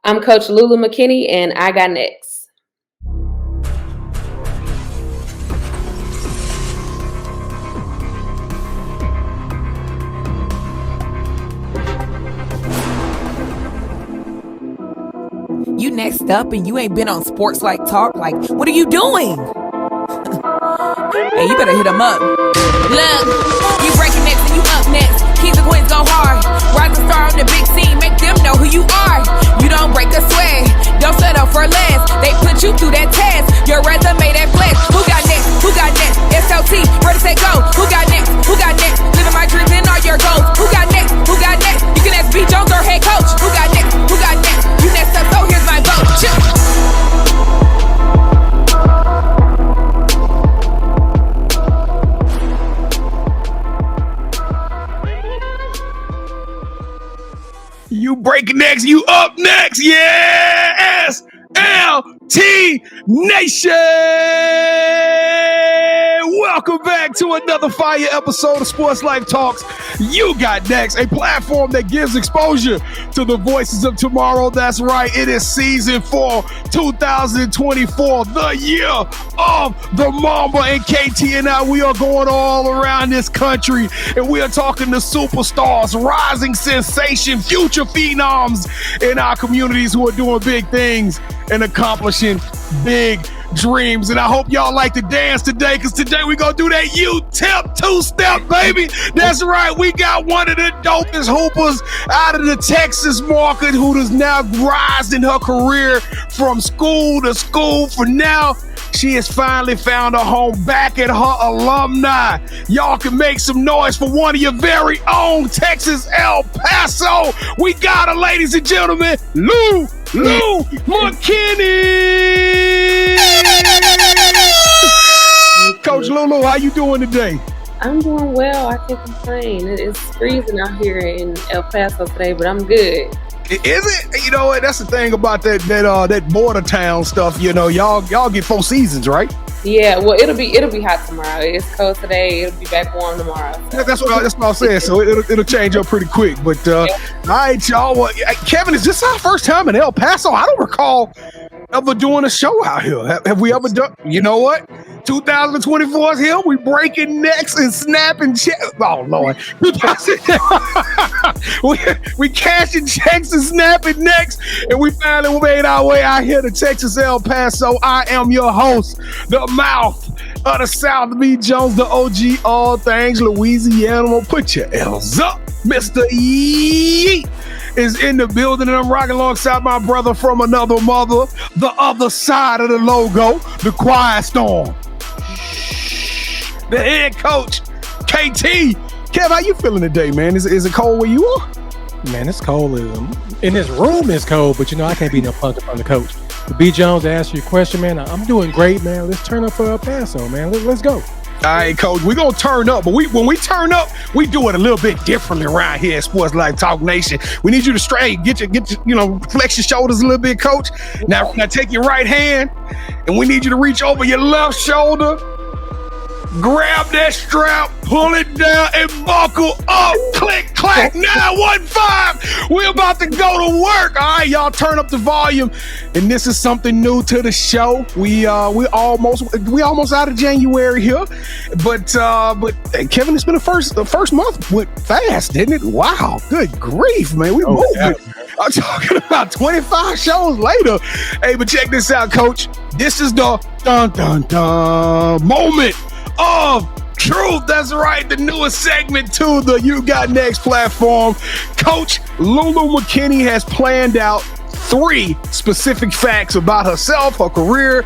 I'm Coach Lulu McKinney, and I got next. You next up and you ain't been on Sports Like Talk. Like, what are you doing? Hey, you better hit them up. Look, you breaking next and you up next. Kings and queens go hard. Rise and star on the big scene. Make them know who you are. You don't break a sweat. Don't settle for less. They put you through that test. Your resume that flex. Who got next? Who got next? SLT, ready, set, go. Who got next? Who got next? Living my dreams and all your goals. Who got next? Who got next? You can ask B. Jones or head coach. Who got next? Who got next? You next up, so here's my vote. You breaking next, you up next. Yes! SLT Nation! Welcome back to another fire episode of Sports Life Talks. You Got Next, a platform that gives exposure to the voices of tomorrow. That's right, it is season 4, 2024, the year of the Mamba. And KT and I, we are going all around this country, and we are talking to superstars, rising sensation, future phenoms in our communities who are doing big things and accomplishing big dreams. And I hope y'all like to dance today, because today we're going to do that Utep two-step, baby. That's right. We got one of the dopest hoopers out of the Texas market who has now rised in her career from school to school. For now, she has finally found a home back at her alumni. Y'all can make some noise for one of your very own Texas El Paso. We got her, ladies and gentlemen, Lulu McKinney. Coach Lulu, how you doing today? I'm doing well. I can't complain. It's freezing out here in El Paso today, but I'm good. Is it? You know what? That's the thing about that border town stuff. You know, y'all get 4 seasons, right? Yeah. Well, it'll be hot tomorrow. It's cold today. It'll be back warm tomorrow. So. That's what I'm saying. So it'll change up pretty quick. But all right, y'all. Kevin, is this our first time in El Paso? I don't recall ever doing a show out here. Have we ever done? You know what? 2024 is here. We breaking necks and snapping checks. Oh Lord, we cashing checks and snapping necks, and we finally made our way out here to Texas El Paso. I am your host, the mouth of the South, B. Jones, the OG, all things Louisiana. Put your L's up, Mr. Yee is in the building, and I'm rocking alongside my brother from another mother, the other side of the logo, the Quiet Storm, the head coach, KT. Kev, how you feeling today, man? Is it cold where you are? Man, it's cold. In this room, it's cold, but I can't be no punk up on the coach. But B. Jones, to answer your question, man, I'm doing great, man. Let's turn up for El Paso, man. Let's go. All right, Coach, we're going to turn up, but when we turn up, we do it a little bit differently around here at Sports Life Talk Nation. We need you to straight, get your, flex your shoulders a little bit, Coach. Now take your right hand, and we need you to reach over your left shoulder, grab that strap, pull it down, and buckle up. Click, clack, 915. We're about to go to work. All right, y'all, turn up the volume. And this is something new to the show. We almost out of January here, but Kevin, it's been the first month went fast, didn't it? Wow, good grief, man. We moved. Yeah. I'm talking about 25 shows later. Hey, but check this out, Coach. This is the dun moment of truth. That's right, the newest segment to the You Got Next platform. Coach Lulu McKinney has planned out 3 specific facts about herself, her career,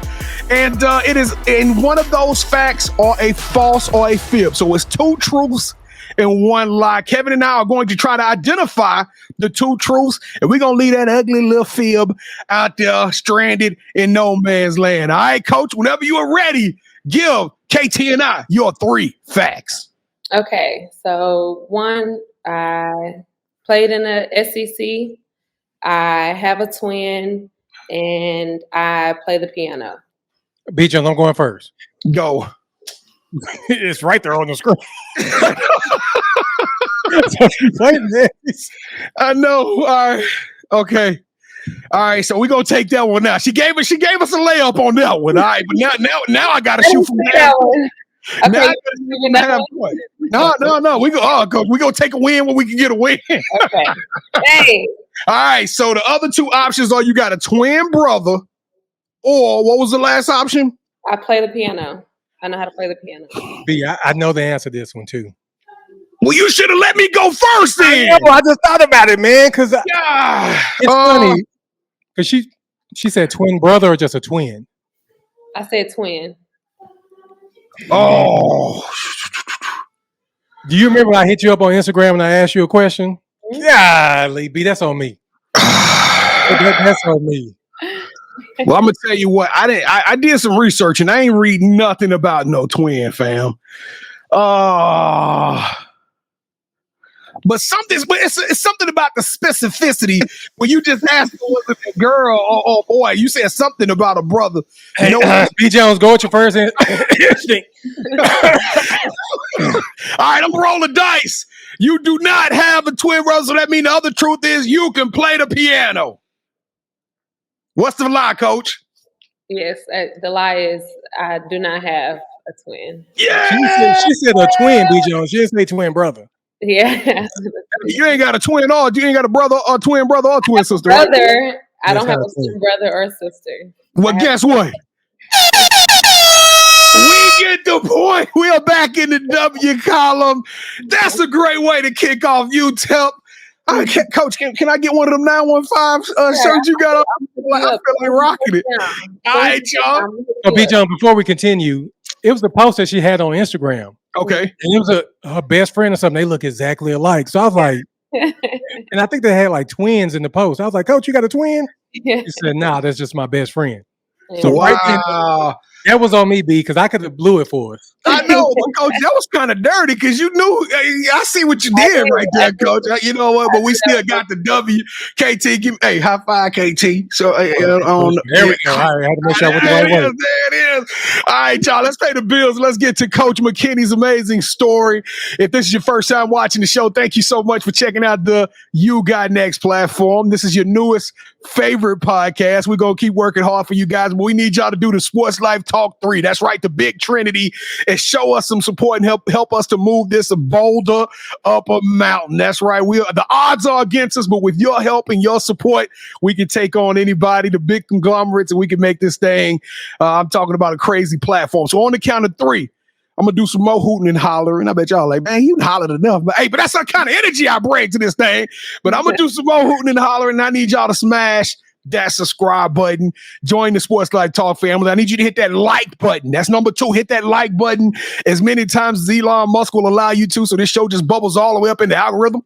and it is in one of those facts are a false or a fib. So it's 2 truths and 1 lie. Kevin and I are going to try to identify the 2 truths, and we're going to leave that ugly little fib out there stranded in no man's land. All right, Coach, whenever you are ready, give KT and I your 3 facts. Okay, so 1, I played in the SEC. I have a twin, and I play the piano. B. Jones, I'm going first. Go. It's right there on the screen. I know. All right. Okay. All right, so we're gonna take that one now. She gave us a layup on that one. All right, but now I gotta shoot from half. Okay. No. We go. Coach, we gonna take a win when we can get a win. Okay. Hey. All right. So the other two options are you got a twin brother, or what was the last option? I play the piano. I know how to play the piano. B, I know the answer to this one too. Well, you should have let me go first then. I just thought about it, man, because it's funny. Because she said twin brother or just a twin? I said twin. Oh. Do you remember I hit you up on Instagram and I asked you a question? Golly, B, that's on me. That's on me. Well, I'm gonna tell you what. I did some research and I ain't read nothing about no twin, fam. But it's something about the specificity when you just asked was it a girl or boy. You said something about a brother. Hey, B. Jones, go with your first instinct. All right, I'm rolling dice. You do not have a twin brother, so that means the other truth is you can play the piano. What's the lie, Coach? Yes, the lie is I do not have a twin. Yeah, she said a twin, B. Jones. She didn't say twin brother. Yeah, you ain't got a twin or you ain't got a brother or twin brother or twin sister. Brother, right? I don't have a twin brother or sister. Well, guess what? We get the point. We are back in the W column. That's a great way to kick off Utep. Coach, can I get one of them 915 shirts you got up? I feel like rocking it. All right, y'all. B. John, before we continue, it was the post that she had on Instagram. Okay. And it was her best friend or something. They look exactly alike. So I was like, and I think they had like twins in the post. I was like, Coach, you got a twin? He said, nah, that's just my best friend. So right then, that was on me, B, because I could have blew it for us. I know, but Coach, that was kind of dirty because you knew. I see what you did right there, Coach. You know what? But we still got the W. KT, hey, high five, KT. So, there we go. All right, I had to make sure I went the right way. There it is. All right, y'all. Let's pay the bills. Let's get to Coach McKinney's amazing story. If this is your first time watching the show, thank you so much for checking out the You Got Next platform. This is your newest favorite podcast. We're going to keep working hard for you guys, but we need y'all to do the Sports Life Talk 3. That's right, the big trinity, and show us some support and help us to move this boulder up a mountain. That's right. The odds are against us, but with your help and your support, we can take on anybody, the big conglomerates, and we can make this thing. I'm talking about a crazy platform. So on the count of 3, I'm going to do some more hooting and hollering. I bet y'all like, man, you hollered enough. But that's the kind of energy I bring to this thing. But I'm going to do some more hooting and hollering. And I need y'all to smash that subscribe button. Join the Sports Life Talk family. I need you to hit that like button. That's number 2. Hit that like button as many times as Elon Musk will allow you to. So this show just bubbles all the way up in the algorithm.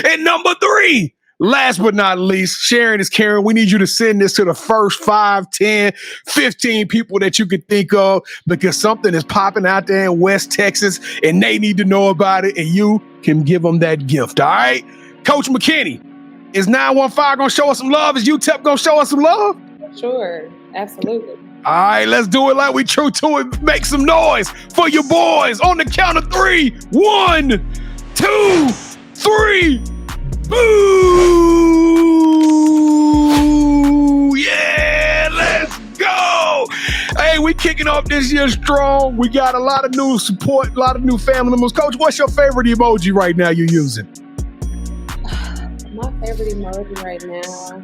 And number 3, last but not least, sharing is caring. We need you to send this to the first 5, 10, 15 people that you could think of because something is popping out there in West Texas and they need to know about it and you can give them that gift. All right? Coach McKinney, is 915 going to show us some love? Is Utep going to show us some love? Sure. Absolutely. All right, let's do it like we true to it. Make some noise for your boys on the count of 3. 1, 2, 3. Boo! Yeah, let's go. Hey, we kicking off this year strong. We got a lot of new support, a lot of new family members. Coach, what's your favorite emoji right now you're using? My favorite emoji right now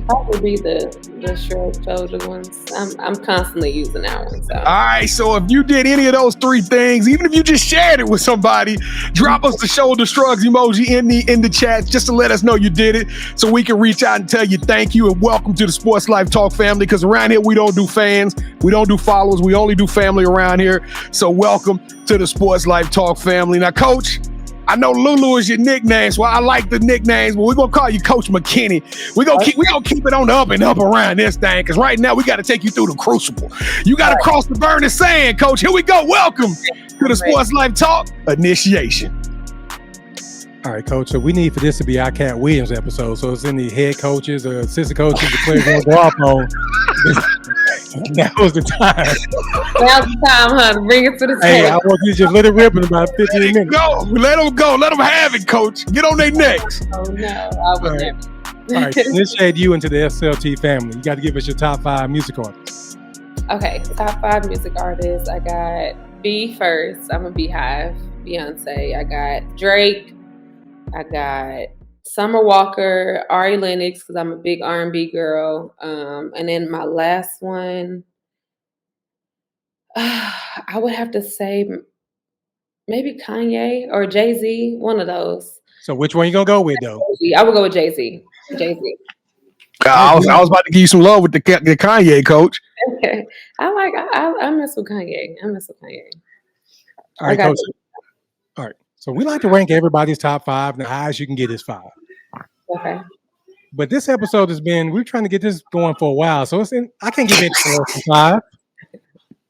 probably be the short shoulder ones. I'm constantly using that one. So. All right, so if you did any of those 3 things, even if you just shared it with somebody, drop us the shoulder shrugs emoji in the chat just to let us know you did it, so we can reach out and tell you thank you and welcome to the Sports Life Talk family. Because around here we don't do fans, we don't do followers, we only do family around here. So welcome to the Sports Life Talk family. Now, Coach, I know Lulu is your nickname, so I like the nicknames, but we're gonna call you Coach McKinney. We're gonna keep it on the up and up around this thing, because right now we got to take you through the crucible. You got to cross the burning sand, Coach. Here we go. Welcome to the Sports Life Talk Initiation. All right, Coach. So we need for this to be our Cat Williams episode. So it's any head coaches or assistant coaches, the players gonna go off on. That was the time. Now's the time, huh? To bring it to the table. Hey, I want you to just let it rip in about 15 minutes. Go. Let them go. Let them have it, Coach. Get on their necks. Oh, no. I would never. All right, initiate you into the SLT family. You got to give us your top 5 music artists. Okay, top 5 music artists. I got B first. I'm a Beehive. Beyonce. I got Drake. I got Summer Walker, Ari Lennox, because I'm a big R&B girl. And then my last one, I would have to say maybe Kanye or Jay-Z, one of those. So which one you gonna go with though? I would go with Jay-Z. Jay-Z. I was about to give you some love with the Kanye, Coach. Okay. I mess with Kanye. All right, Coach. All right. So we like to rank everybody's top 5, and the highest you can get is 5. Okay. But this episode we're trying to get this going for a while. So I can't give you anything less than 5.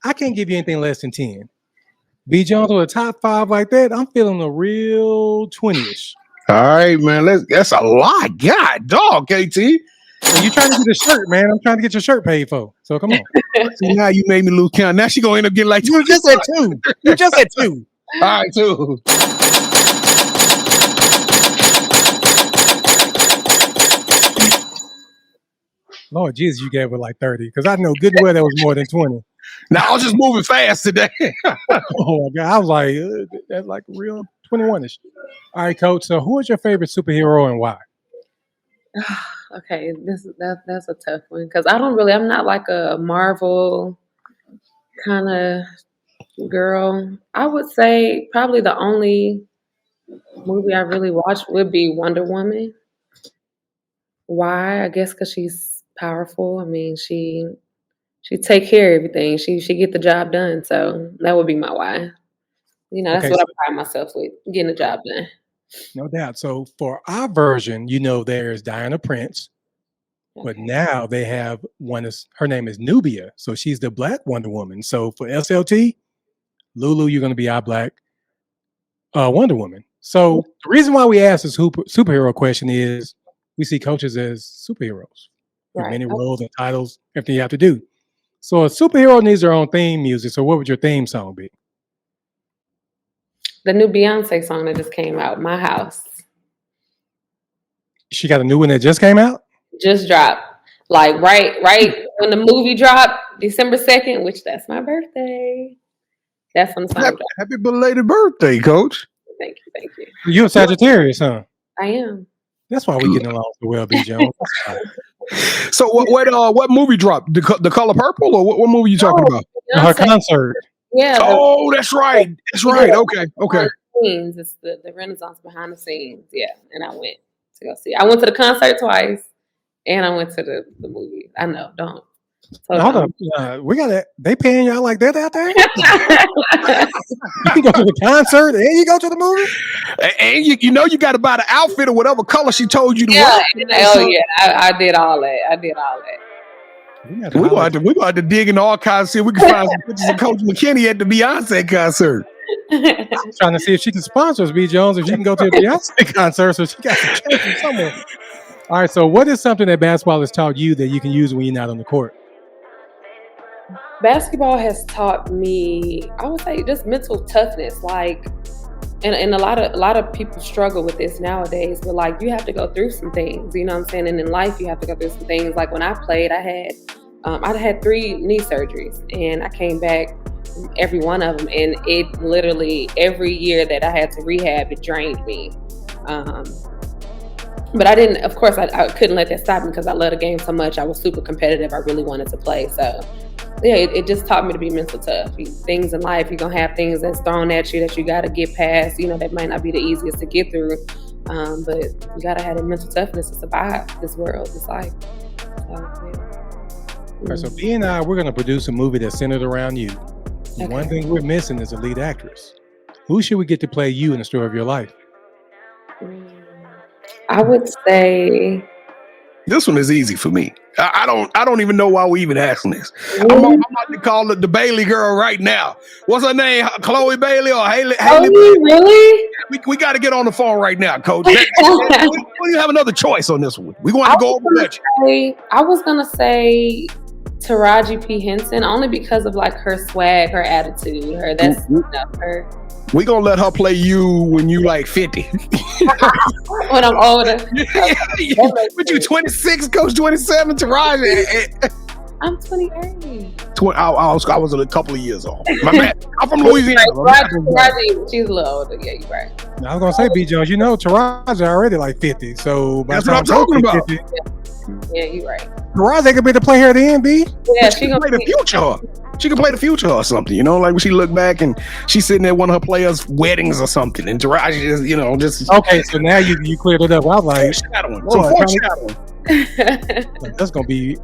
I can't give you anything less than 10. B. Jones with a top 5 like that, I'm feeling a real 20-ish. All right, man. That's a lot. God, dog, KT. And you trying to get a shirt, man. I'm trying to get your shirt paid for. So come on. See, now you made me lose count. Now she gonna end up getting like you just said 2. You just said 2. All right, 2. Lord Jesus, you gave her like 30 because I know good and well that was more than 20. Now I was just moving fast today. Oh my God, I was like, that's like real 21-ish. All right, Coach. So who is your favorite superhero and why? Okay, that's a tough one because I'm not like a Marvel kind of girl. I would say probably the only movie I really watched would be Wonder Woman. Why? I guess because she's powerful. I mean, she take care of everything. She get the job done. So that would be my why. You know, that's what I pride myself with, getting the job done. No doubt. So for our version, there's Diana Prince, but now they have her name is Nubia. So she's the Black Wonder Woman. So for SLT, Lulu, you're going to be our Black Wonder Woman. So the reason why we ask this superhero question is we see coaches as superheroes. Right. Many roles and titles, everything you have to do. So a superhero needs their own theme music. So what would your theme song be? The new Beyonce song that just came out, My House. She got a new one that just came out? Just dropped. Like right when the movie dropped, December 2nd, which that's my birthday. That's when the song dropped. Happy belated birthday, Coach. Thank you. You're a Sagittarius, huh? I am. That's why we're getting along so well, B. Jones. So what movie dropped? The Color Purple, or what movie you talking about? Her concert. Yeah. That's right. That's right. Okay. It's the Renaissance behind the scenes. Yeah, and I went to go see. I went to the concert twice, and I went to the movie. I know, don't. Hold up. They paying y'all like that out there? You go to the concert and you go to the movie? And you got to buy the outfit or whatever color she told you to wear. I did all that. We're going to have to dig into archives, see if we can find some pictures of Coach McKinney at the Beyonce concert. I'm trying to see if she can sponsor us, B. Jones, if she can go to a Beyonce concert, so she got to change from somewhere. All right, so what is something that basketball has taught you that you can use when you're not on the court? Basketball has taught me, I would say, just mental toughness. Like, and a lot of people struggle with this nowadays. But like, you have to go through some things. You know what I'm saying? And in life, you have to go through some things. Like when I played, I had 3 knee surgeries, and I came back from every one of them. And it literally every year that I had to rehab, it drained me. But I didn't. Of course, I couldn't let that stop me because I love the game so much. I was super competitive. I really wanted to play. So. Yeah, it just taught me to be mental tough. Things in life, you're going to have things that's thrown at you that you got to get past. That might not be the easiest to get through. But you got to have the mental toughness to survive this world, this life. So, yeah. All right, so B and I, we're going to produce a movie that's centered around you. Okay. One thing we're missing is a lead actress. Who should we get to play you in the story of your life? I would say... This one is easy for me. I don't even know why we even asking this. I'm about to call the Bailey girl right now. What's her name? Chloe Bailey or Haley? Really? We got to get on the phone right now, Coach. We don't have another choice on this one. We want to go over that. I was gonna say Taraji P. Henson, only because of like her swag, her attitude, her. We gonna let her play you when you like 50. When I'm older. But you 26, Coach 27, Taraji. I'm 28. I was a couple of years old. My bad. I'm from Louisiana. Taraji, she's a little older. Yeah, you're right. I was gonna say, B. Jones, you know, Taraji already like 50. So that's what I'm talking about. 50, yeah, you're right. Taraji could be the player at the end, B. Yeah, she can play the future. She can play the future or something, you know, like when she look back and she's sitting at one of her players' weddings or something, and Taraji just, you know, just okay. So now you cleared it up. I was like, foreshadowing. That's gonna be.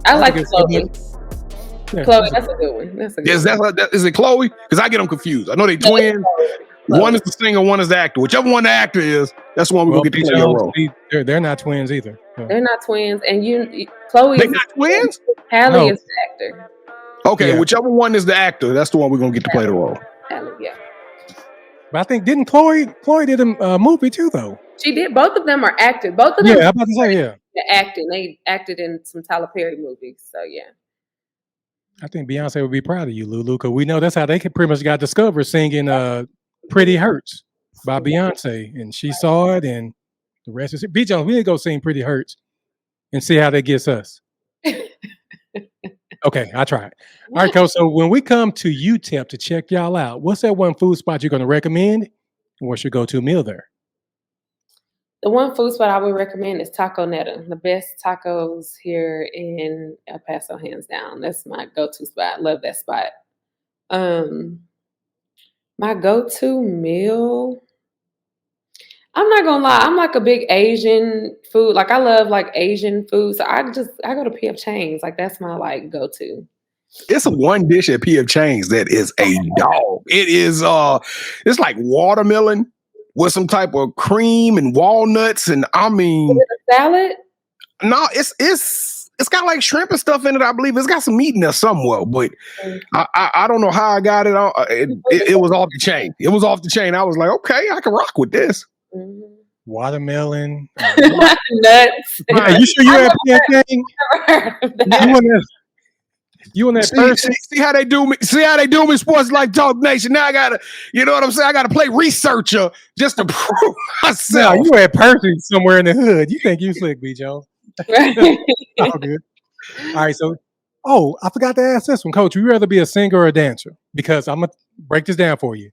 I like Chloe. Yeah, Chloe, that's a good one. That's a good one. Is it Chloe? Because I get them confused. I know they twins. One is the singer, one is the actor. whichever one the actor is, that's the one we're gonna get to play your role. They're not twins either. So. They're not twins, and Chloe. They're not twins. Hallie is the actor. Okay, yeah. Whichever one is the actor, that's the one we're gonna get to play the role. Yeah. But I think didn't Chloe did a movie too though? She did. Both of them are actors. Both of them. Yeah, I'm about to say They're acting. They acted in some Tyler Perry movies. So yeah. I think Beyonce would be proud of you, Lulu, because we know that's how they pretty much got discovered singing "Pretty Hurts" by Beyonce, and she saw it, and the rest is B. Jones. We need to go sing "Pretty Hurts" and see how that gets us. Okay, I tried. All right, Coach. So when we come to Utep to check y'all out, what's that one food spot you're going to recommend? And what's your go-to meal there? The one food spot I would recommend is Taco Netta. The best tacos here in El Paso, hands down. That's my go-to spot. Love that spot. My go-to meal. I'm not gonna lie, I'm like a big Asian food. Like I love like Asian food. So I go to P.F. Chang's. Like that's my like go-to. It's a one dish at P.F. Chang's that is a dog. It is it's like watermelon with some type of cream and walnuts, and I mean, is it a salad? No, it's got like shrimp and stuff in it. I believe it's got some meat in there somewhere, but I don't know how I got it. It was off the chain. It was off the chain. I was like, okay, I can rock with this. Mm-hmm. Watermelon, nuts. Right, you sure you had PF? You and that person. See how they do me. See how they do me. Sports like Talk Nation. Now I gotta, you know what I'm saying? I gotta play researcher just to prove myself. No, you had person somewhere in the hood. You think you slick, B. Jones? All good. All right, so I forgot to ask this one, Coach. Would you rather be a singer or a dancer? Because I'm gonna break this down for you.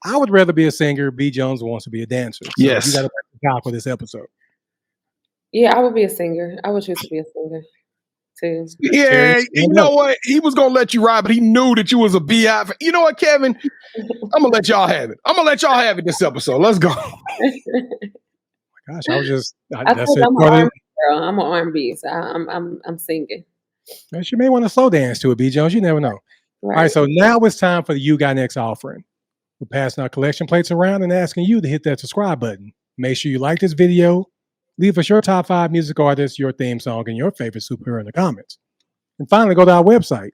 I would rather be a singer. B. Jones wants to be a dancer. So yes, you got to break the top for this episode. Yeah, I would be a singer. I would choose to be a singer too. Yeah, you know what? He was gonna let you ride, but he knew that you was a BI. You know what, Kevin? I'm gonna let y'all have it. I'm gonna let y'all have it this episode. Let's go. Gosh, I was just. I'm an R&B girl. I'm an R&B, so I'm singing. You may want to slow dance to it, B. Jones. You never know. Right. All right, so now it's time for the You Got Next offering. We're passing our collection plates around and asking you to hit that subscribe button. Make sure you like this video. Leave us your top 5 music artists, your theme song, and your favorite superhero in the comments. And finally, go to our website,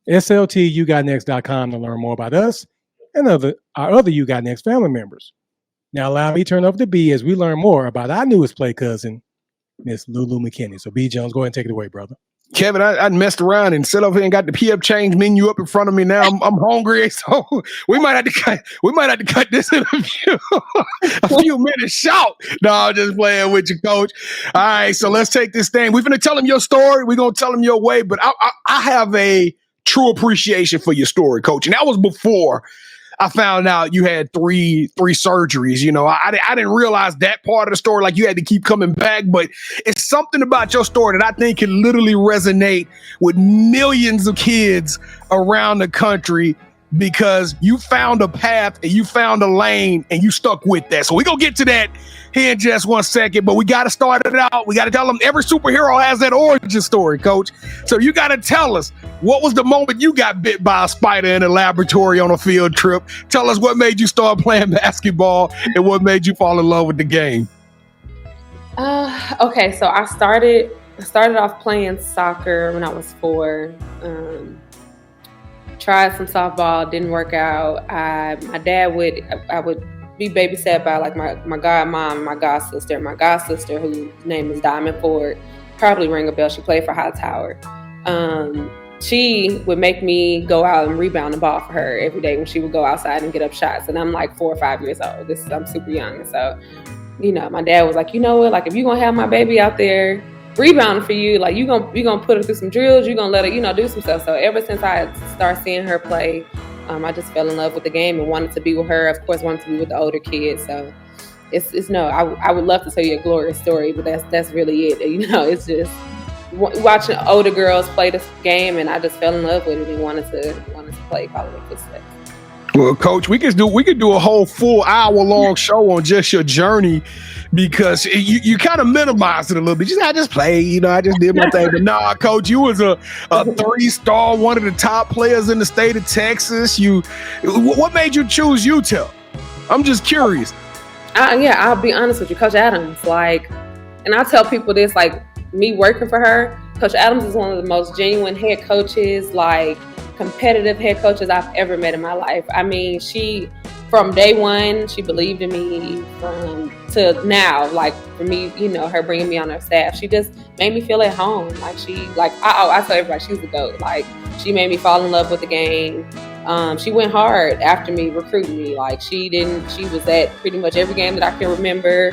SLTYouGotNext.com, to learn more about us and our other You Got Next family members. Now allow me to turn over to B as we learn more about our newest play cousin, Miss Lulu McKinney. So B. Jones, go ahead and take it away, brother. Kevin, I messed around and set up here and got the PF Change menu up in front of me. Now I'm hungry, so we might have to cut this interview a few minutes short. No, I'm just playing with you, Coach. All right, so let's take this thing. We're gonna tell him your story. We're gonna tell him your way, but I have a true appreciation for your story, Coach, and that was before I found out you had three surgeries. You know, I didn't realize that part of the story, like you had to keep coming back, but it's something about your story that I think can literally resonate with millions of kids around the country because you found a path and you found a lane and you stuck with that. So we're going to get to that here in just one second, but we got to start it out. We got to tell them every superhero has that origin story, Coach. So you got to tell us, what was the moment you got bit by a spider in a laboratory on a field trip? Tell us what made you start playing basketball and what made you fall in love with the game. Okay, so I started off playing soccer when I was 4. Tried some softball, didn't work out. I would be babysat by like my godmom and my god sister. My god sister, whose name is Diamond Ford, probably ring a bell. She played for Hightower. she would make me go out and rebound the ball for her every day when she would go outside and get up shots. And I'm like 4 or 5 years old. I'm super young. So, you know, my dad was like, you know what, like if you're gonna have my baby out there rebounding for you, like you're gonna put her through some drills, you're gonna let her, you know, do some stuff. So ever since I started seeing her play, I just fell in love with the game and wanted to be with her. Of course, wanted to be with the older kids. So I would love to tell you a glorious story, but that's really it. You know, it's just watching older girls play this game, and I just fell in love with it and wanted to play, follow their footsteps. Well, Coach, we could do a whole full hour-long show on just your journey, because you kind of minimized it a little bit. I just played, you know, I just did my thing. But nah, Coach, you was a 3-star, one of the top players in the state of Texas. What made you choose Utep? I'm just curious. I'll be honest with you, Coach Adams. Like, and I tell people this, like, me working for her, Coach Adams is one of the most genuine head coaches, like competitive head coaches I've ever met in my life. I mean, from day one, she believed in me to now, like for me, you know, her bringing me on her staff, she just made me feel at home. Like I tell everybody she's the GOAT. Like she made me fall in love with the game. She went hard after me, recruiting me. Like she was at pretty much every game that I can remember.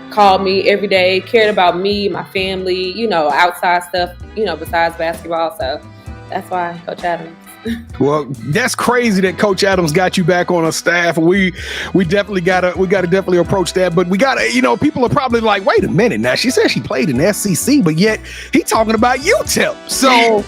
Called me every day, cared about me, my family, you know, outside stuff, you know, besides basketball. So that's why Coach Adams. Well, that's crazy that Coach Adams got you back on our staff. We definitely gotta approach that. But we gotta, you know, people are probably like, wait a minute now. She said she played in SEC, but yet he talking about Utep. So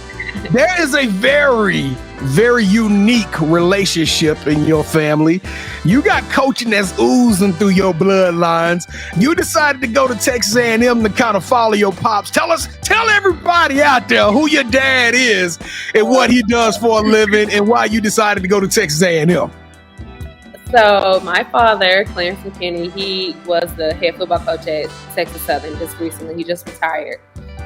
there is a very, very unique relationship in your family. You got coaching that's oozing through your bloodlines. You decided to go to Texas A&M to kind of follow your pops. Tell everybody out there who your dad is and what he does for a living and why you decided to go to Texas A&M. So my father, Clarence McKinney, he was the head football coach at Texas Southern just recently. He just retired.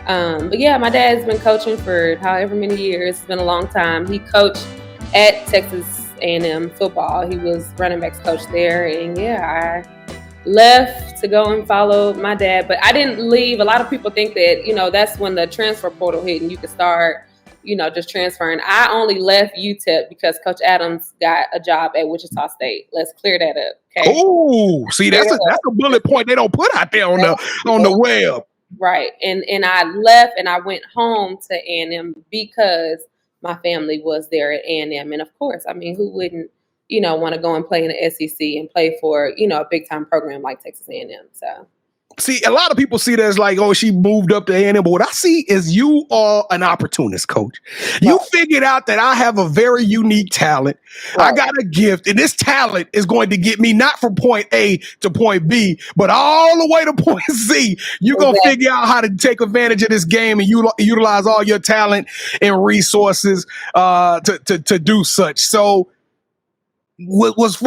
But yeah, my dad's been coaching for however many years. It's been a long time. He coached at Texas A&M football. He was running backs coach there. And yeah, I left to go and follow my dad. But I didn't leave. A lot of people think that, you know, that's when the transfer portal hit and you could start, you know, just transferring. I only left UTEP because Coach Adams got a job at Wichita State. Let's clear that up. Okay. Oh, see, that's a bullet point they don't put out there on the web. Right. And I left and I went home to A&M because my family was there at A&M. And of course, I mean, who wouldn't, you know, want to go and play in the SEC and play for, you know, a big time program like Texas A&M. So. See, a lot of people see that as like, oh, she moved up to A&M. But what I see is you are an opportunist, Coach. You figured out that I have a very unique talent. Right. I got a gift, and this talent is going to get me not from point A to point B, but all the way to point C. You're going to figure out how to take advantage of this game and utilize all your talent and resources to do such. So was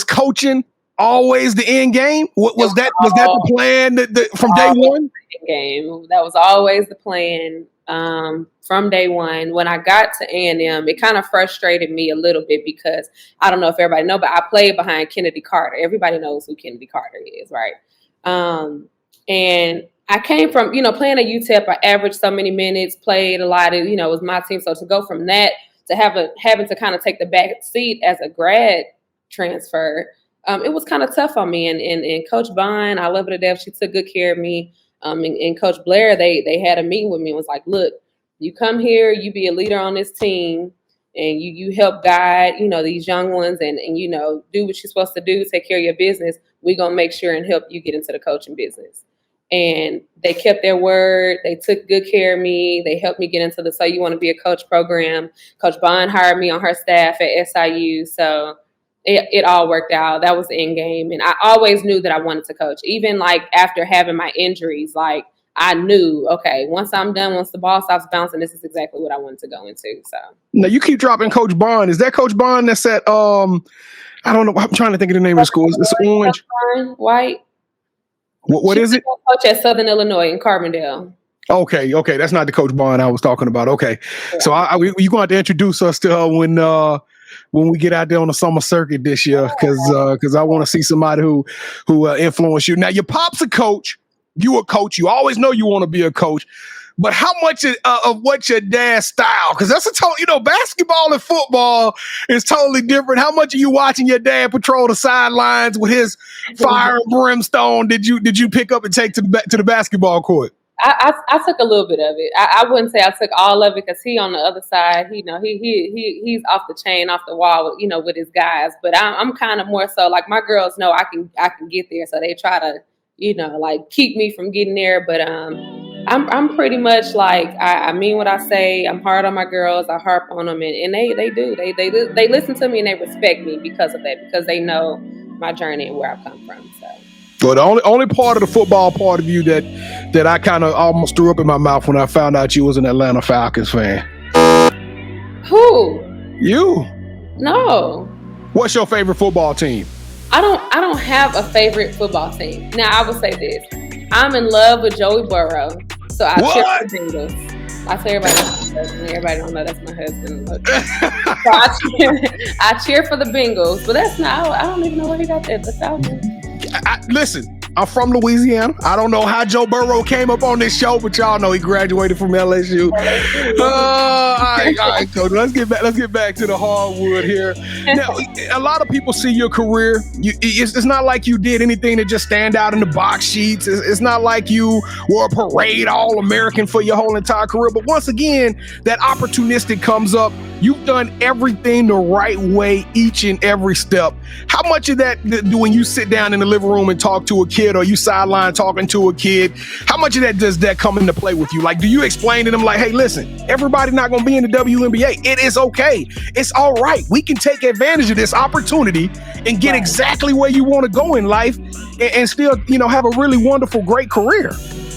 coaching always the end game? Was that the plan from day one? Game. That was always the plan from day one. When I got to A&M, it kind of frustrated me a little bit because I don't know if everybody knows, but I played behind Kennedy Carter. Everybody knows who Kennedy Carter is, right? And I came from, you know, playing at UTEP. I averaged so many minutes, played a lot of, you know, it was my team. So to go from that to having to kind of take the back seat as a grad transfer, it was kind of tough on me. And Coach Bond, I love her to death. She took good care of me. And Coach Blair, they had a meeting with me and was like, look, you come here, you be a leader on this team, and you help guide, you know, these young ones and you know, do what you're supposed to do, take care of your business. We're going to make sure and help you get into the coaching business. And they kept their word. They took good care of me. They helped me get into the So You Want to Be a Coach program. Coach Bond hired me on her staff at SIU. So it all worked out. That was the end game. And I always knew that I wanted to coach. Even like after having my injuries, like I knew, okay, once I'm done, once the ball stops bouncing, this is exactly what I wanted to go into. So now you keep dropping Coach Bond. Is that Coach Bond that's at I don't know. I'm trying to think of the name of the school. It's orange. White. What is it? Coach at Southern Illinois in Carbondale. Okay. That's not the Coach Bond I was talking about. Okay. Yeah. So you're going to have to introduce us to her when we get out there on the summer circuit this year, because I want to see somebody who influenced you. Now, your pop's a coach. You a coach. You always know you want to be a coach. But how much of what your dad's style? Because that's a total, basketball and football is totally different. How much are you watching your dad patrol the sidelines with his fire and brimstone? Did you pick up and take to the basketball court? I took a little bit of it. I wouldn't say I took all of it because he on the other side, he's off the chain, off the wall, with his guys. But I'm kind of more so like my girls know I can get there, so they try to like keep me from getting there. But I'm pretty much like I mean what I say. I'm hard on my girls. I harp on them, and they do. They listen to me and they respect me because of that, because they know my journey and where I've come from. So. Well, the only part of the football part of you that I kind of almost threw up in my mouth when I found out you was an Atlanta Falcons fan. Who? You? No. What's your favorite football team? I don't have a favorite football team. Now I will say this: I'm in love with Joey Burrow, so I cheer for the Bengals. I tell everybody that's my husband. Everybody don't know that's my husband. So I cheer for the Bengals, but that's not. I don't even know where he got that. The Falcons. Listen, I'm from Louisiana. I don't know how Joe Burrow came up on this show, but y'all know he graduated from LSU. All right, Coach. Let's get back to the hardwood here. Now, a lot of people see your career. It's not like you did anything to just stand out in the box sheets. It's not like you were a parade All-American for your whole entire career. But once again, that opportunistic comes up. You've done everything the right way each and every step. How much of that do when you sit down in the living room and talk to a kid, or you sideline talking to a kid, how much of that does that come into play with you? Like, do you explain to them like, hey, listen, everybody not going to be in the WNBA. It is okay. It's all right. We can take advantage of this opportunity and get exactly where you want to go in life and still, have a really wonderful, great career.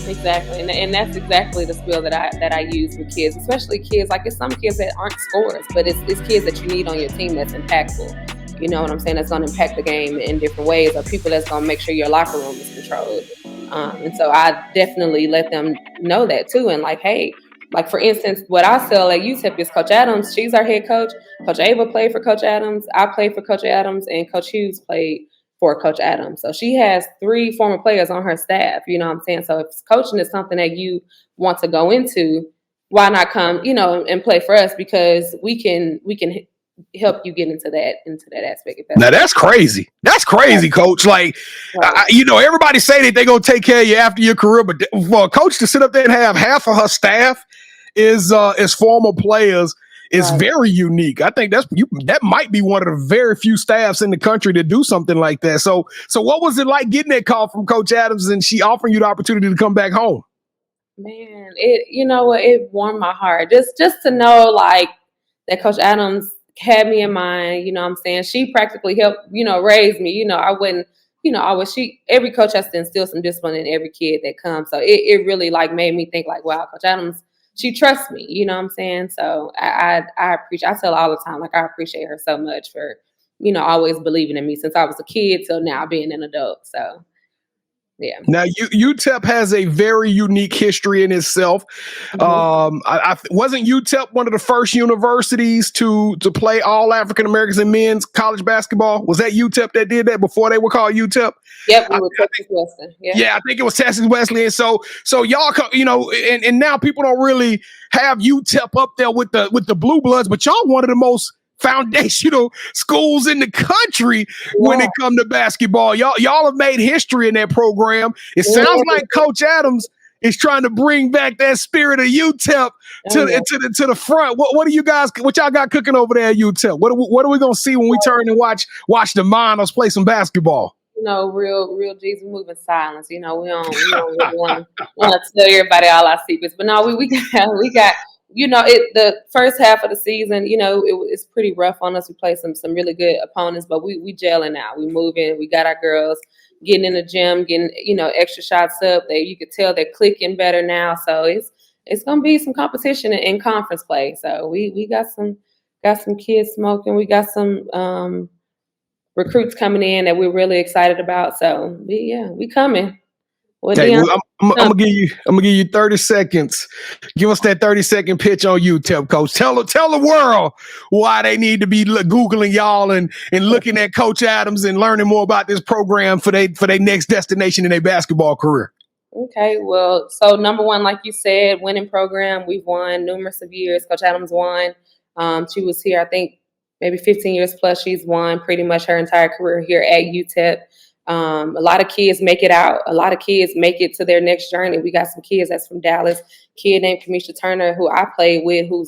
Exactly, and that's exactly the spiel that I use with kids, especially kids. Like, it's some kids that aren't scorers, but it's kids that you need on your team that's impactful. You know what I'm saying? That's going to impact the game in different ways, or people that's going to make sure your locker room is controlled. And so I definitely let them know that too. And like, hey, like for instance, what I sell at Utep is Coach Adams. She's our head coach. Coach Ava played for Coach Adams. I played for Coach Adams, and Coach Hughes played for Coach Adams. So she has 3 former players on her staff, you know what I'm saying? So if coaching is something that you want to go into, why not come, and play for us, because we can help you get into that aspect. Now that's crazy. That's crazy, Coach. Like, everybody say that they're going to take care of you after your career, but for a coach to sit up there and have half of her staff is former players, it's very unique. I think that might be one of the very few staffs in the country to do something like that. So what was it like getting that call from Coach Adams and she offering you the opportunity to come back home? Man, it warmed my heart just to know like that Coach Adams had me in mind. You know what I'm saying? She practically helped, raise me. I wouldn't, every coach has to instill some discipline in every kid that comes. So it really like made me think like, wow, Coach Adams, she trusts me, you know what I'm saying? So I appreciate, I tell her all the time, like, I appreciate her so much for, always believing in me since I was a kid till now being an adult. So, yeah. Now, UTEP has a very unique history in itself. Mm-hmm. Wasn't UTEP one of the first universities to play all African Americans in men's college basketball? Was that UTEP that did that before they were called UTEP? Yep, we were Texas Western. Yeah, I think it was Texas Wesleyan. So y'all, and now people don't really have UTEP up there with the Blue Bloods, but y'all one of the most foundational schools in the country when it comes to basketball. Y'all have made history in that program. It sounds like Coach Adams is trying to bring back that spirit of UTEP to the front. What y'all got cooking over there at UTEP? What are we gonna see when we turn and watch the Miners play some basketball? Real G's, we move in silence. We don't really want to tell everybody all our secrets. But no, we got the first half of the season, it's pretty rough on us. We played some really good opponents, but we gelling now. We moving. We got our girls getting in the gym, getting extra shots up. You could tell they're clicking better now. So it's gonna be some competition in conference play. So we got some kids smoking. We got some recruits coming in that we're really excited about. So we coming. Okay, I'm gonna give you 30 seconds. Give us that 30-second pitch on UTEP, Coach. Tell the world why they need to be Googling y'all and looking at Coach Adams and learning more about this program for their next destination in their basketball career. Okay, well, so number one, like you said, winning program. We've won numerous of years. Coach Adams won. She was here, I think, maybe 15 years plus. She's won pretty much her entire career here at Utep. A lot of kids make it out. A lot of kids make it to their next journey. We got some kids that's from Dallas. Kid named Kamisha Turner, who I played with, who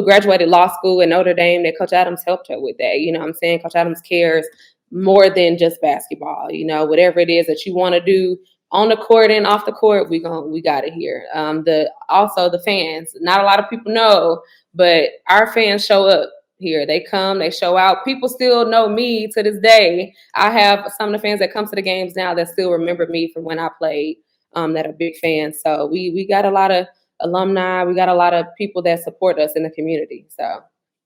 graduated law school at Notre Dame. That Coach Adams helped her with that. You know what I'm saying? Coach Adams cares more than just basketball. You know, whatever it is that you want to do on the court and off the court, we got it here. Also the fans. Not a lot of people know, but our fans show up here. They come, they show out. People still know me to this day. I have some of the fans that come to the games now that still remember me from when I played, that are big fans. So we got a lot of alumni. We got a lot of people that support us in the community. So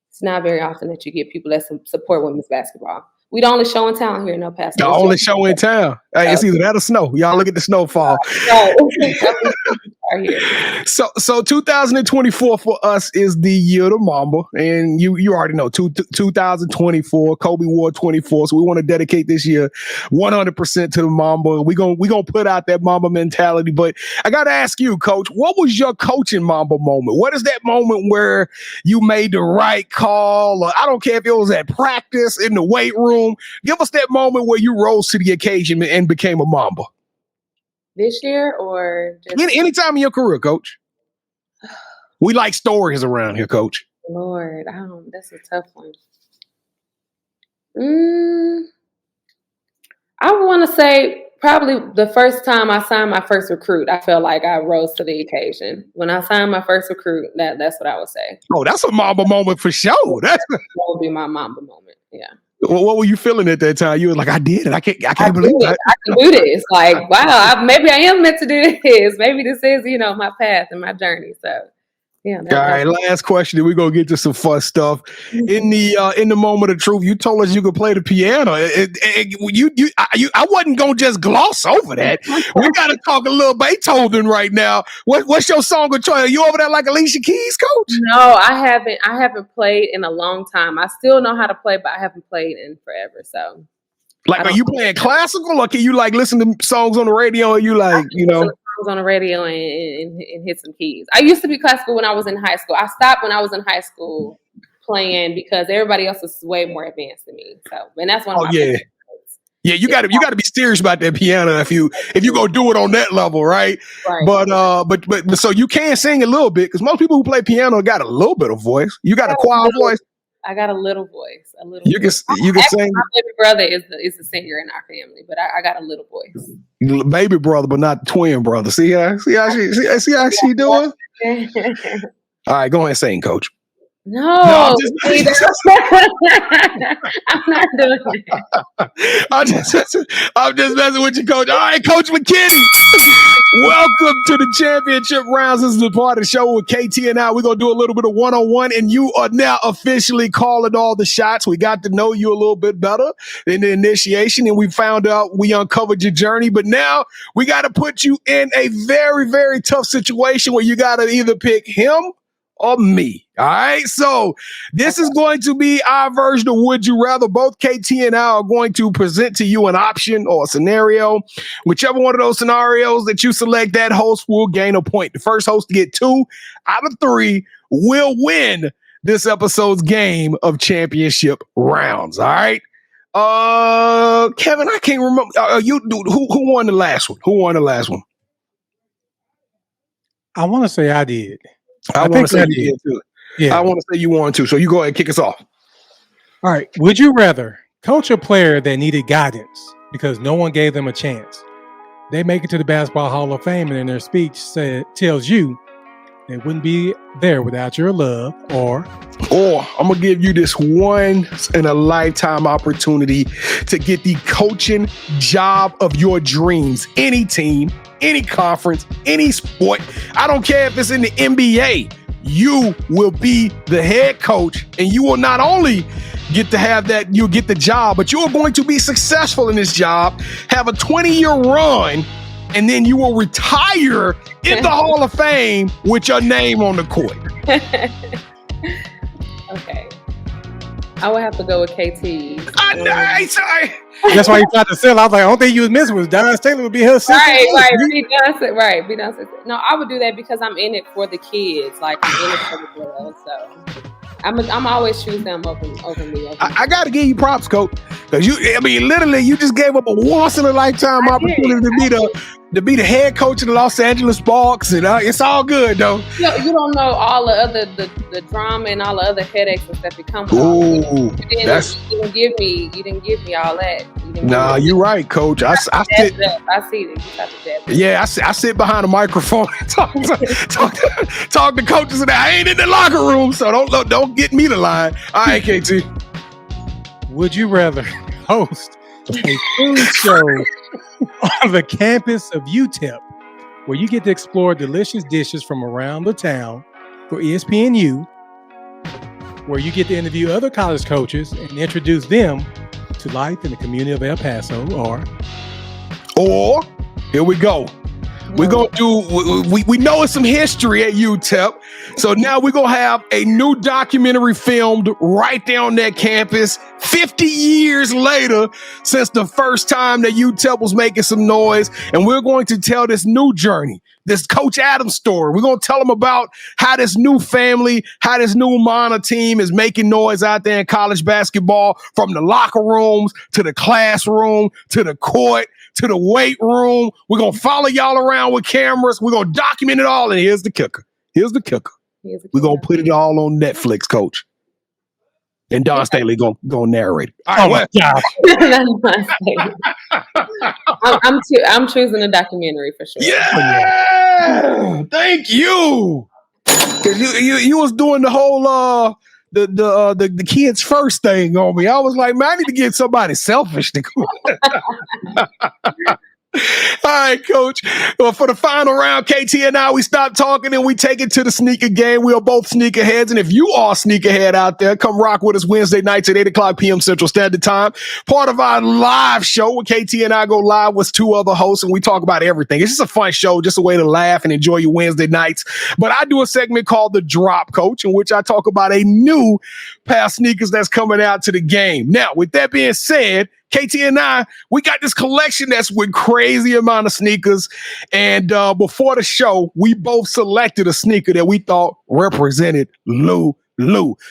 it's not very often that you get people that support women's basketball. We the only show in town here in El Paso. The only show in town. Hey, it's either that or snow. Y'all look at the snowfall. So 2024 for us is the year of the Mamba, and you already know 2024. Kobe wore 24, so we want to dedicate this year 100% to the Mamba. We gonna put out that Mamba mentality. But I got to ask you, Coach, what was your coaching Mamba moment? What is that moment where you made the right call? Or I don't care if it was at practice, in the weight room. Give us that moment where you rose to the occasion and became a Mamba. This year or just any time in your career, Coach? We like stories around here, Coach. Lord, that's a tough one. I want to say probably the first time I signed my first recruit, I felt like I rose to the occasion. When I signed my first recruit, that's what I would say. Oh, that's a Mamba moment for sure. That would be my Mamba moment. Yeah. Well, what were you feeling at that time? You were like, I did it. I can't believe it. I can do this. Like, wow, maybe I am meant to do this. Maybe this is, my path and my journey. So, yeah. All right, last question, and we're gonna get to some fun stuff. In the moment of truth, you told us you could play the piano. I wasn't gonna just gloss over that. We gotta talk a little Beethoven right now. What's your song of choice? Are you over there like Alicia Keys, Coach? No, I haven't. I haven't played in a long time. I still know how to play, but I haven't played in forever. So, like, are you playing classical, or can you like listen to songs on the radio? Or you like, songs on the radio and hit some keys. I used to be classical when I was in high school. I stopped when I was in high school playing because everybody else was way more advanced than me. So, and that's one of my favorites. Yeah, you got to be serious about that piano if you go do it on that level, right? Right. But so you can sing a little bit because most people who play piano got a little bit of voice. You got a choir voice. I got a little voice. You can sing. My baby brother is the singer in our family, but I got a little voice. Baby brother, but not twin brother. See how she doing? All right, go ahead and sing, Coach. No, I'm not doing it. I'm just messing with you, Coach. All right, Coach McKinney. Welcome to the championship rounds. This is the part of the show with KT and I. We're going to do a little bit of one-on-one, and you are now officially calling all the shots. We got to know you a little bit better in the initiation, and we found out we uncovered your journey. But now we got to put you in a very, very tough situation where you got to either pick him or me. All right. So this is going to be our version of Would You Rather. Both KT and I are going to present to you an option or a scenario. Whichever one of those scenarios that you select, that host will gain a point. The first host to get 2 out of 3 will win this episode's game of championship rounds. All right. Kevin, I can't remember. Who won the last one? Who won the last one? I want to say I did. I want to say you did too. Yeah. I want to say you won too. So you go ahead and kick us off. All right. Would you rather coach a player that needed guidance because no one gave them a chance? They make it to the Basketball Hall of Fame, and in their speech tells you they wouldn't be there without your love, or I'm going to give you this once in a lifetime opportunity to get the coaching job of your dreams. Any team, any conference, any sport. I don't care if it's in the NBA. You will be the head coach, and you will not only get to have that, you'll get the job, but you are going to be successful in this job, have a 20-year run, and then you will retire in the Hall of Fame with your name on the court. Okay. I would have to go with KT. Sorry. That's why you tried to sell. I was like, I don't think you was missing was Don Staley would be her sister. Right. Be Beyonce. No, I would do that because I'm in it for the kids. Like I'm in it for the girls. So I'm always choosing them over me. I got to give you props, Coach, because literally, you just gave up a once in a lifetime opportunity to be the head coach of the Los Angeles Sparks, and it's all good though. You don't know all the other the drama and all the other headaches and stuff that come with you didn't give me all that. Nah, you're right, Coach. I see it. Yeah, I sit behind a microphone and talk to coaches, and I ain't in the locker room, so don't get me to lie. All right, KT. Would you rather host a food show on the campus of Utep, where you get to explore delicious dishes from around the town for ESPNU, where you get to interview other college coaches and introduce them to life in the community of El Paso, or here we go. We're going to do, we know it's some history at UTEP. So now we're going to have a new documentary filmed right there on that campus 50 years later since the first time that UTEP was making some noise. And we're going to tell this new journey, this Coach Adams story. We're going to tell them about how this new family, how this new minor team is making noise out there in college basketball, from the locker rooms to the classroom to the court to the weight room. We're going to follow y'all around with cameras. We're going to document it all. And here's the kicker. We're going to put it all on Netflix, Coach. And Don Staley going to narrate. All right, I'm choosing a documentary for sure. Yeah. Thank you. Because you was doing the whole the kids first thing on me. I was like, man, I need to get somebody selfish to go. All right, Coach. Well, for the final round, KT and I, we stop talking and we take it to the sneaker game. We are both sneakerheads. And if you are a sneakerhead out there, come rock with us Wednesday nights at 8 o'clock p.m. Central Standard Time. Part of our live show where KT and I go live with two other hosts and we talk about everything. It's just a fun show, just a way to laugh and enjoy your Wednesday nights. But I do a segment called The Drop, Coach, in which I talk about a new pair of sneakers that's coming out to the game. Now, with that being said, KT and I, we got this collection that's with crazy amount of sneakers. And before the show, we both selected a sneaker that we thought represented Lulu.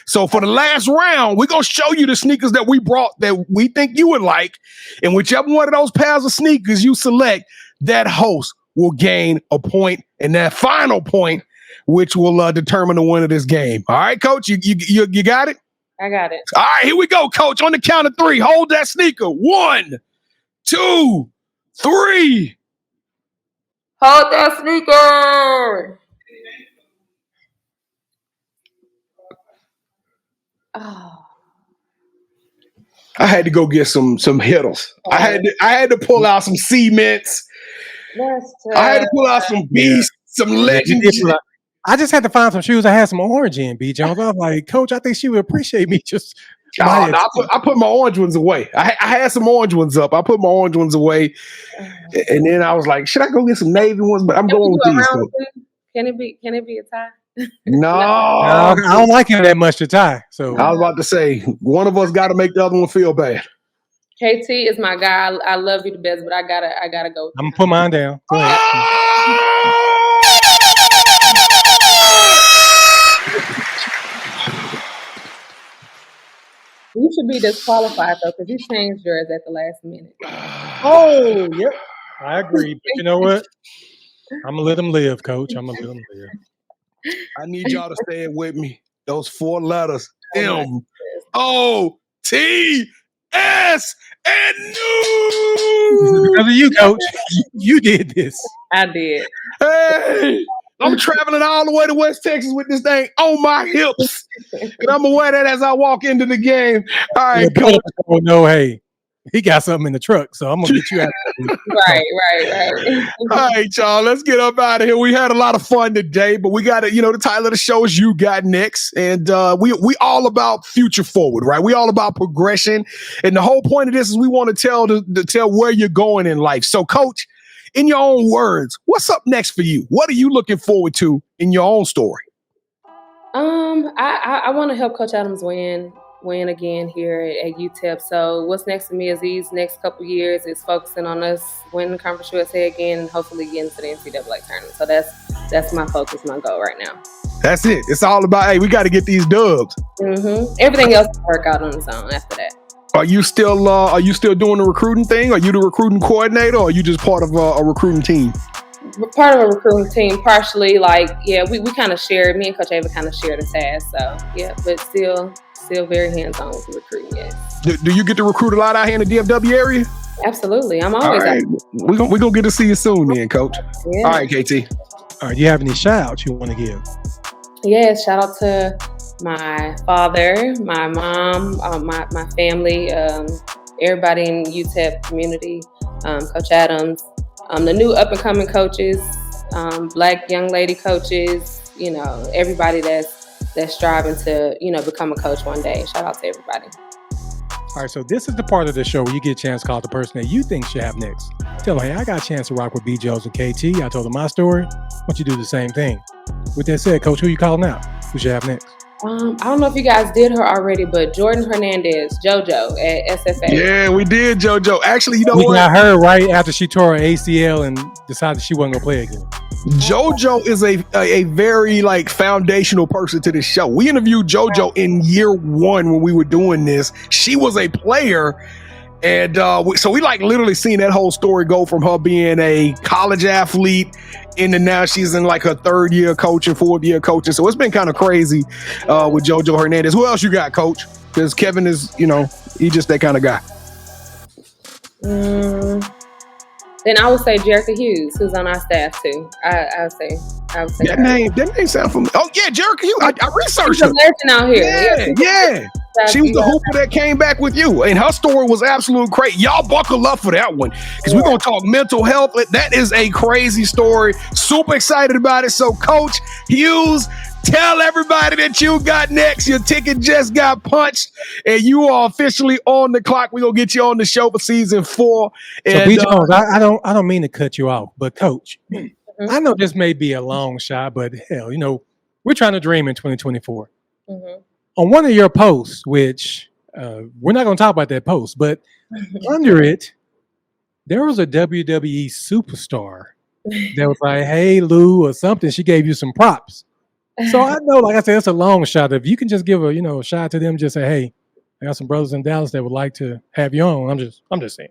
So for the last round, we're going to show you the sneakers that we brought that we think you would like. And whichever one of those pairs of sneakers you select, that host will gain a point. And that final point, which will determine the winner of this game. All right, Coach, you got it? I got it. All right, here we go, Coach. On the count of three, hold that sneaker. 1, 2, 3. Hold that sneaker. Oh. I had to go get some hitters. Oh. I had to pull out some cements. I had to pull out some beasts, some legends. I just had to find some shoes I had some orange in, B. Jones. I was like, Coach, I think she would appreciate me just. I put my orange ones away. I had some orange ones up. I put my orange ones away. And then I was like, should I go get some navy ones? But I'm going with these. Can it be a tie? No. I don't like him that much to tie. So I was about to say, one of us got to make the other one feel bad. KT is my guy. I love you the best, but I gotta go. I'm gonna put mine down. Go ahead. You should be disqualified though, because you changed yours at the last minute. Oh, yep. I agree. But you know what? I'm gonna let them live, Coach. I'm gonna let them live. I need y'all to stay with me. Those 4 letters. M-O-T-S and new. Because of you, Coach. You did this. I did. Hey. I'm traveling all the way to West Texas with this thing on my hips. And I'm going to wear that as I walk into the game. All right, Coach. Oh, no, hey, he got something in the truck, so I'm going to get you out. Right. All right, y'all, let's get up out of here. We had a lot of fun today, but we got to, the title of the show is You Got Next. And we all about future forward, right? We all about progression. And the whole point of this is we want to tell where you're going in life. So, Coach, in your own words, what's up next for you? What are you looking forward to in your own story? I want to help Coach Adams win. win again here at Utep. So what's next for me is these next couple years is focusing on us winning Conference USA again, and hopefully getting to the NCAA tournament. So that's my focus, my goal right now. That's it. It's all about, hey, we got to get these dubs. Everything else will work out on its own after that. Are you still doing the recruiting thing? Are you the recruiting coordinator, or are you just part of a recruiting team? We're part of a recruiting team, partially. We kind of share. Me and Coach Ava kind of share the task. So yeah, but still very hands-on with the recruiting. Yes. Do you get to recruit a lot out here in the DFW area? Absolutely. I'm always. All right. We're gonna get to see you soon, then, Coach. Yeah. All right, KT. All right. Do you have any shout-outs you want to give? Yes. Shout out to my father, my mom, my family, everybody in Utep community, Coach Adams, the new up-and-coming coaches, Black young lady coaches, everybody that's striving to, become a coach one day. Shout out to everybody. All right, so this is the part of the show where you get a chance to call the person that you think should have next. Tell them, hey, I got a chance to rock with B-Joes and KT. I told them my story. Why don't you do the same thing? With that said, Coach, who you calling out? Who should have next? I don't know if you guys did her already, but Jordan Hernandez, JoJo at SFA. Yeah, we did, JoJo. Actually, we got her right after she tore her ACL and decided she wasn't going to play again. JoJo is a very foundational person to this show. We interviewed JoJo in year one when we were doing this. She was a player. And so we literally seen that whole story go from her being a college athlete into now she's in her third year coaching, fourth year coaching. So it's been kind of crazy with JoJo Hernandez. Who else you got, Coach? Because Kevin is, he's just that kind of guy. Then I would say Jerica Hughes, who's on our staff too. I would say that name sound familiar. Oh yeah, Jerica Hughes. I researched her. She's a legend out here. Yeah. She was the hooper that came back with you, and her story was absolutely great. Y'all buckle up for that one, because we're gonna talk mental health. That is a crazy story. Super excited about it. So, Coach Hughes, tell everybody that you got next. Your ticket just got punched, and you are officially on the clock. We're gonna get you on the show for season 4. And, so, B-Jones, I don't mean to cut you off, but Coach, I know this may be a long shot, but hell, we're trying to dream in 2024. On one of your posts, which we're not going to talk about that post, but under it, there was a WWE superstar that was like, hey, Lou, or something. She gave you some props. So I know, like I said, it's a long shot. If you can just give a shout to them, just say, hey, I got some brothers in Dallas that would like to have you on. I'm just saying.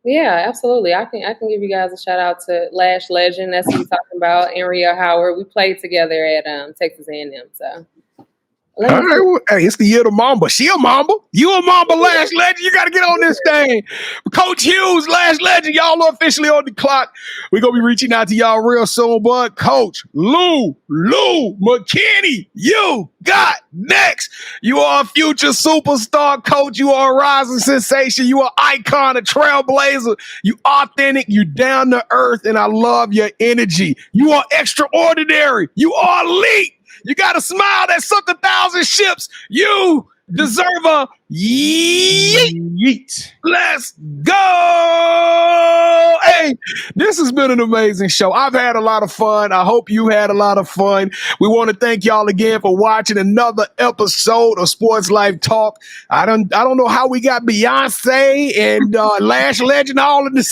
Yeah, absolutely. I can give you guys a shout out to Lash Legend. That's what we're talking about. And Ria Howard. We played together at Texas A&M. So. All right, well, hey, it's the year of the Mamba. She a Mamba. You a Mamba, Lash Legend. You got to get on this thing. Coach Hughes, Lash Legend, y'all are officially on the clock. We're going to be reaching out to y'all real soon, but Coach Lulu McKinney, you got next. You are a future superstar, Coach. You are a rising sensation. You are icon, a trailblazer. You authentic, you down to earth, and I love your energy. You are extraordinary. You are elite. You got a smile that sunk 1,000 ships. You deserve a yeet. Let's go. Hey, this has been an amazing show. I've had a lot of fun. I hope you had a lot of fun. We want to thank y'all again for watching another episode of Sports Life Talk. I don't know how we got Beyonce and Lash Legend all in the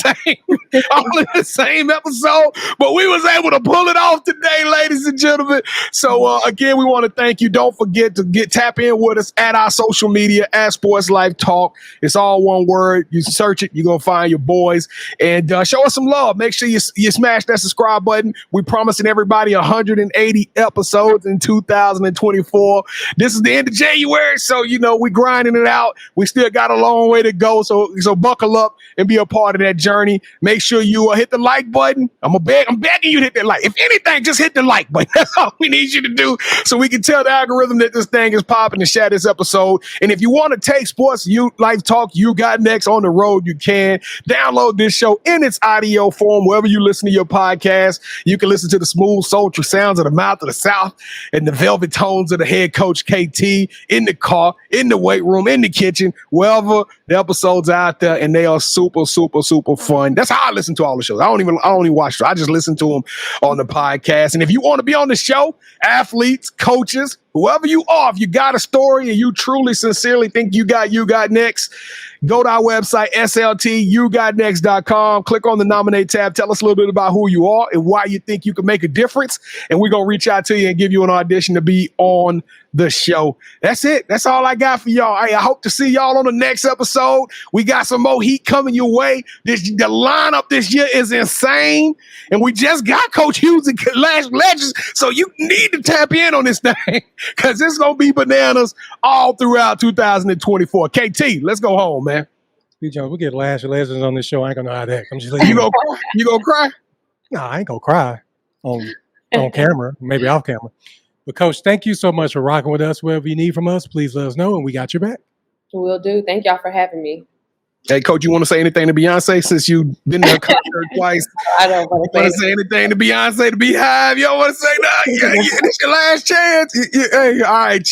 same episode, but we was able to pull it off today, ladies and gentlemen. So again, we want to thank you. Don't forget to tap in with us at our social media at Sports Life Talk. It's all one word. You search it, you're gonna find your boys, and show us some love. Make sure you smash that subscribe button. We're promising everybody 180 episodes in 2024. This is the end of January, so we're grinding it out. We still got a long way to go, so buckle up and be a part of that journey. Make sure you hit the like button. I'm begging you to hit that like. If anything, just hit the like button. That's all we need you to do, so we can tell the algorithm that this thing is popping and share this episode. And if you want to take Sports Life Talk You Got Next on the road, you can download this show in its audio form wherever you listen to your podcast. You can listen to the smooth, sultry sounds of the mouth of the South and the velvet tones of the head coach KT in the car, in the weight room, in the kitchen, wherever the episodes are out there, and they are super, super, super fun. That's how I listen to all the shows. I don't even watch them. I just listen to them on the podcast. And if you want to be on the show, athletes, coaches, Whoever you are, if you got a story and you truly, sincerely think you got next, go to our website, SLTYouGotNext.com. Click on the nominate tab. Tell us a little bit about who you are and why you think you can make a difference. And we're going to reach out to you and give you an audition to be on the show. That's it. That's all I got for y'all. Hey, I hope to see y'all on the next episode. We got some more heat coming your way. The lineup this year is insane. And we just got Coach Hughes and Lash Legends. So you need to tap in on this thing because it's going to be bananas all throughout 2024. KT, let's go home, man. Jones, we get Lash Legends on this show. I ain't gonna know how to act. I'm just you gonna cry? No, I ain't gonna cry on camera, maybe off camera. But Coach, thank you so much for rocking with us. Whatever you need from us, please let us know, and we got your back. Will do. Thank y'all for having me. Hey, Coach, you want to say anything to Beyonce since you've been to her concert twice? I don't want to say anything to Beyonce, to Beehive? You don't want to say that? Yeah, it's your last chance. Hey, all right.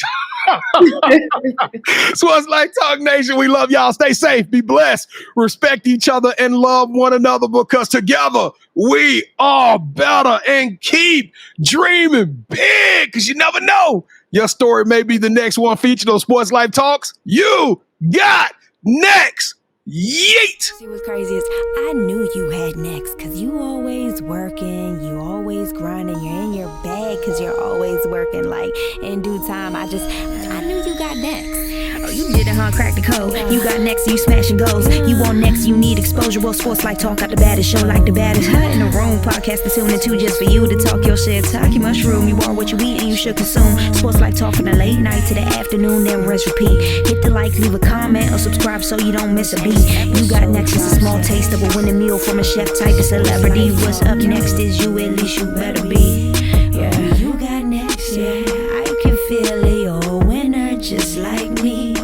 Sports Life Talk Nation, we love y'all. Stay safe, be blessed, respect each other, and love one another because together we are better. And keep dreaming big because you never know. Your story may be the next one featured on Sports Life Talks. You got next. Yeet! See what's crazy is I knew you had next because you always working, you always grinding, you're in your bag because you're always working. Like in due time, I knew you got next. Oh, you did it, huh? Crack the code. You got next, you smashing goals. You want next, you need exposure. Well, Sports Like Talk got the baddest show, like the baddest in the room. Podcast to tune into just for you to talk your shit. Talk your mushroom. You are what you eat and you should consume. Sports Like Talk from the late night to the afternoon, then rest repeat. Hit the like, leave a comment, or subscribe so you don't miss a beat. You got next is a small taste of a winning meal from a chef type of celebrity. What's up next is you, at least you better be. Yeah, you got next, yeah. I can feel it, you're a winner just like me.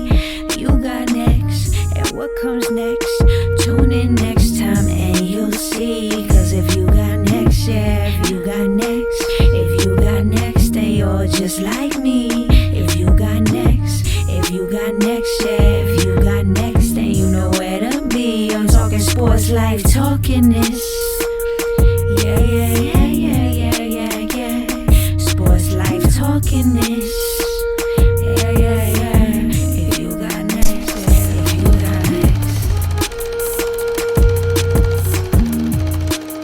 You got next, and what comes next? Tune in next time and you'll see. Cause if you got next, yeah, if you got next, if you got next, then you're just like me. If you got next, if you got next, yeah, if you got next, then you know where to be. I'm talking Sports Life, talking this. Yeah. Sports Life, talking this.